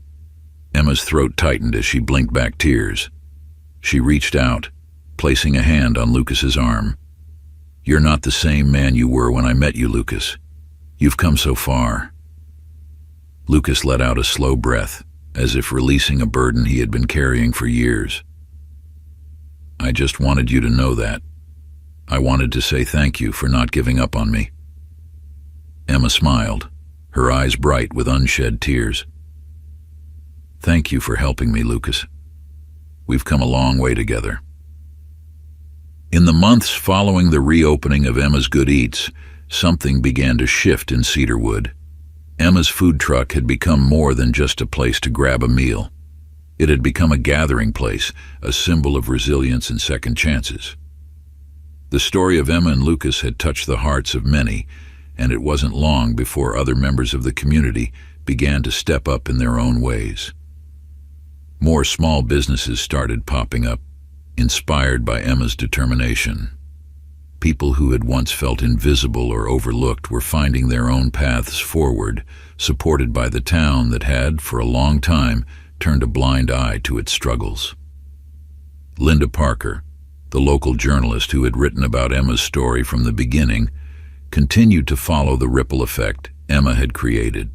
Emma's throat tightened as she blinked back tears. She reached out, placing a hand on Lucas's arm. "You're not the same man you were when I met you, Lucas. You've come so far." Lucas let out a slow breath, as if releasing a burden he had been carrying for years. "I just wanted you to know that. I wanted to say thank you for not giving up on me." Emma smiled, her eyes bright with unshed tears. "Thank you for helping me, Lucas. We've come a long way together." In the months following the reopening of Emma's Good Eats, something began to shift in Cedarwood. Emma's food truck had become more than just a place to grab a meal. It had become a gathering place, a symbol of resilience and second chances. The story of Emma and Lucas had touched the hearts of many, and it wasn't long before other members of the community began to step up in their own ways. More small businesses started popping up, inspired by Emma's determination. People who had once felt invisible or overlooked were finding their own paths forward, supported by the town that had, for a long time, turned a blind eye to its struggles. Linda Parker, the local journalist who had written about Emma's story from the beginning, continued to follow the ripple effect Emma had created.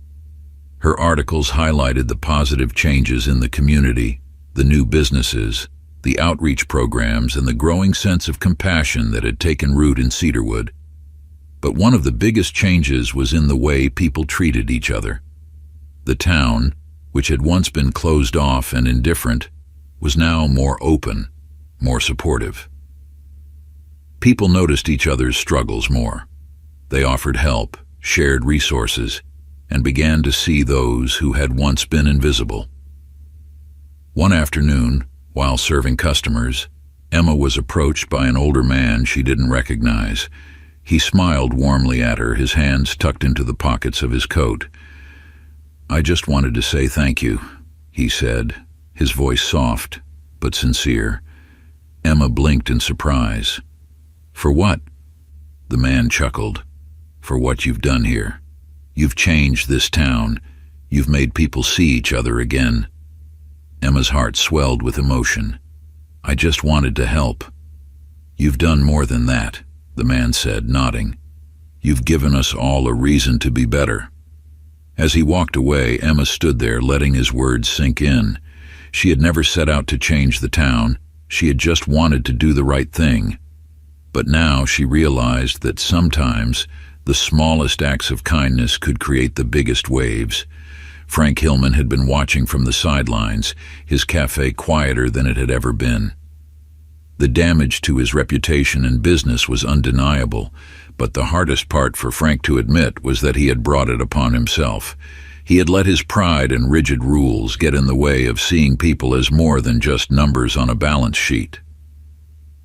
Her articles highlighted the positive changes in the community, the new businesses, the outreach programs, and the growing sense of compassion that had taken root in Cedarwood. But one of the biggest changes was in the way people treated each other. The town, which had once been closed off and indifferent, was now more open, more supportive. People noticed each other's struggles more. They offered help, shared resources, and began to see those who had once been invisible. One afternoon, while serving customers, Emma was approached by an older man she didn't recognize. He smiled warmly at her, his hands tucked into the pockets of his coat. "I just wanted to say thank you," he said, his voice soft but sincere. Emma blinked in surprise. "For what?" The man chuckled. "For what you've done here. You've changed this town. You've made people see each other again." Emma's heart swelled with emotion. "I just wanted to help." "You've done more than that," the man said, nodding. "You've given us all a reason to be better." As he walked away, Emma stood there, letting his words sink in. She had never set out to change the town. She had just wanted to do the right thing. But now she realized that sometimes the smallest acts of kindness could create the biggest waves. Frank Hillman had been watching from the sidelines, his cafe quieter than it had ever been. The damage to his reputation and business was undeniable, but the hardest part for Frank to admit was that he had brought it upon himself. He had let his pride and rigid rules get in the way of seeing people as more than just numbers on a balance sheet.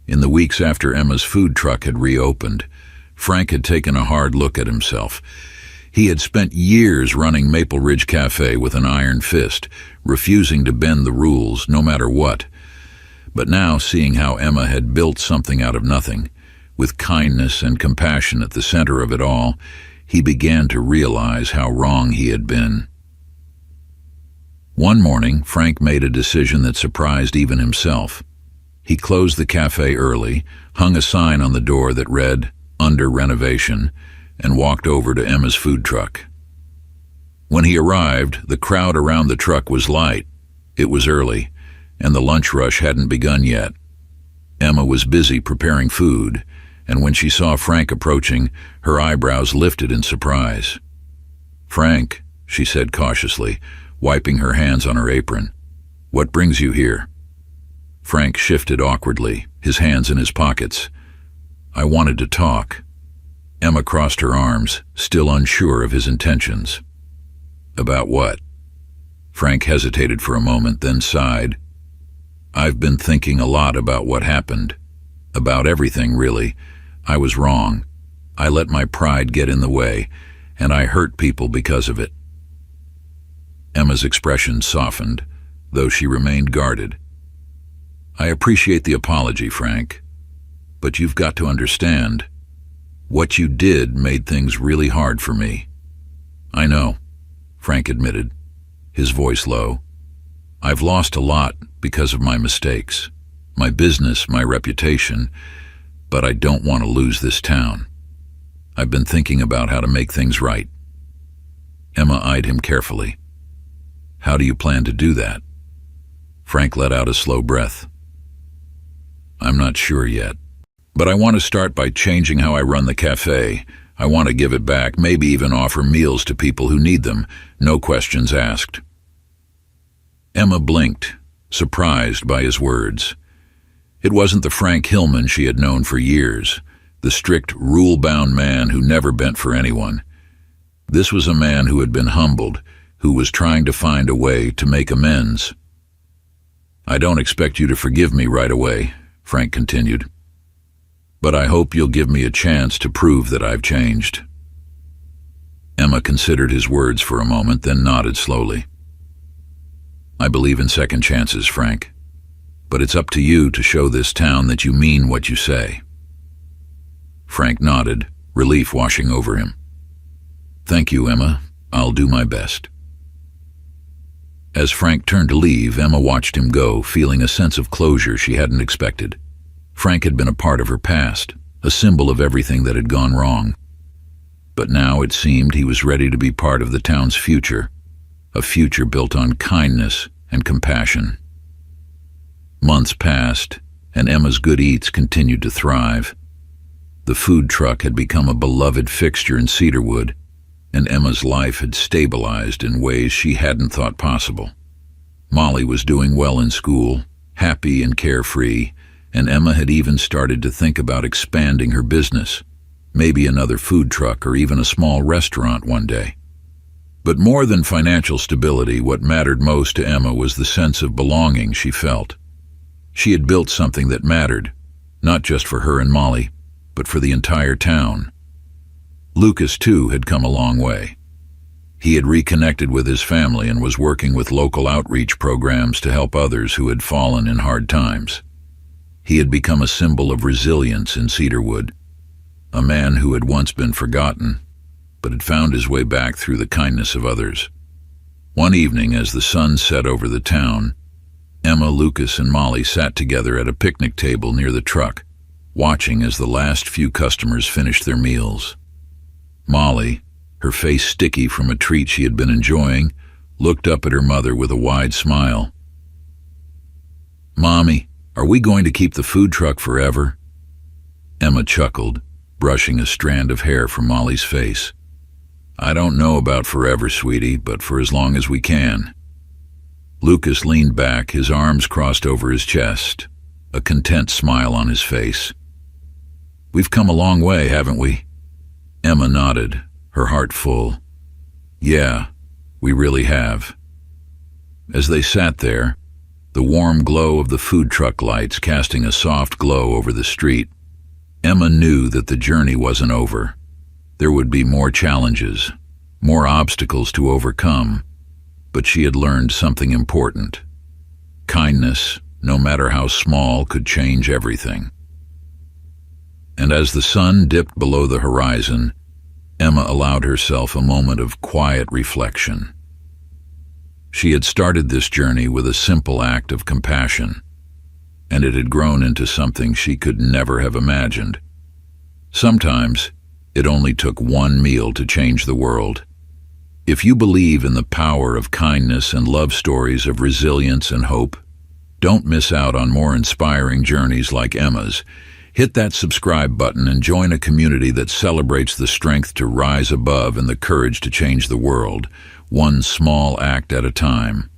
In the weeks after Emma's food truck had reopened, Frank had taken a hard look at himself. He had spent years running Maple Ridge Cafe with an iron fist, refusing to bend the rules no matter what. But now, seeing how Emma had built something out of nothing, with kindness and compassion at the center of it all, he began to realize how wrong he had been. One morning, Frank made a decision that surprised even himself. He closed the cafe early, hung a sign on the door that read, "Under renovation," and walked over to Emma's food truck. When he arrived, the crowd around the truck was light. It was early, and the lunch rush hadn't begun yet. Emma was busy preparing food, and when she saw Frank approaching, her eyebrows lifted in surprise. "Frank," she said cautiously, wiping her hands on her apron, "what brings you here?" Frank shifted awkwardly, his hands in his pockets. "I wanted to talk." Emma crossed her arms, still unsure of his intentions. "About what?" Frank hesitated for a moment, then sighed. "I've been thinking a lot about what happened. About everything, really. I was wrong. I let my pride get in the way, and I hurt people because of it." Emma's expression softened, though she remained guarded. "I appreciate the apology, Frank, but you've got to understand. What you did made things really hard for me." "I know," Frank admitted, his voice low. "I've lost a lot because of my mistakes, my business, my reputation, but I don't want to lose this town. I've been thinking about how to make things right." Emma eyed him carefully. "How do you plan to do that?" Frank let out a slow breath. "I'm not sure yet, but I want to start by changing how I run the cafe. I want to give it back, maybe even offer meals to people who need them, no questions asked." Emma blinked, surprised by his words. It wasn't the Frank Hillman she had known for years, the strict, rule-bound man who never bent for anyone. This was a man who had been humbled, who was trying to find a way to make amends. "I don't expect you to forgive me right away," Frank continued, "but I hope you'll give me a chance to prove that I've changed." Emma considered his words for a moment, then nodded slowly. "I believe in second chances, Frank, but it's up to you to show this town that you mean what you say." Frank nodded, relief washing over him. "Thank you, Emma. I'll do my best." As Frank turned to leave, Emma watched him go, feeling a sense of closure she hadn't expected. Frank had been a part of her past, a symbol of everything that had gone wrong. But now it seemed he was ready to be part of the town's future, a future built on kindness and compassion. Months passed, and Emma's Good Eats continued to thrive. The food truck had become a beloved fixture in Cedarwood, and Emma's life had stabilized in ways she hadn't thought possible. Molly was doing well in school, happy and carefree, and Emma had even started to think about expanding her business, maybe another food truck or even a small restaurant one day. But more than financial stability, what mattered most to Emma was the sense of belonging she felt. She had built something that mattered, not just for her and Molly, but for the entire town. Lucas, too, had come a long way. He had reconnected with his family and was working with local outreach programs to help others who had fallen in hard times. He had become a symbol of resilience in Cedarwood, a man who had once been forgotten, but had found his way back through the kindness of others. One evening, as the sun set over the town, Emma, Lucas, and Molly sat together at a picnic table near the truck, watching as the last few customers finished their meals. Molly, her face sticky from a treat she had been enjoying, looked up at her mother with a wide smile. "Mommy, are we going to keep the food truck forever?" Emma chuckled, brushing a strand of hair from Molly's face. "I don't know about forever, sweetie, but for as long as we can." Lucas leaned back, his arms crossed over his chest, a content smile on his face. "We've come a long way, haven't we?" Emma nodded, her heart full. "Yeah, we really have." As they sat there, the warm glow of the food truck lights casting a soft glow over the street, Emma knew that the journey wasn't over. There would be more challenges, more obstacles to overcome, but she had learned something important. Kindness, no matter how small, could change everything. And as the sun dipped below the horizon, Emma allowed herself a moment of quiet reflection. She had started this journey with a simple act of compassion, and it had grown into something she could never have imagined. Sometimes, it only took one meal to change the world. If you believe in the power of kindness and love stories of resilience and hope, don't miss out on more inspiring journeys like Emma's. Hit that subscribe button and join a community that celebrates the strength to rise above and the courage to change the world, one small act at a time.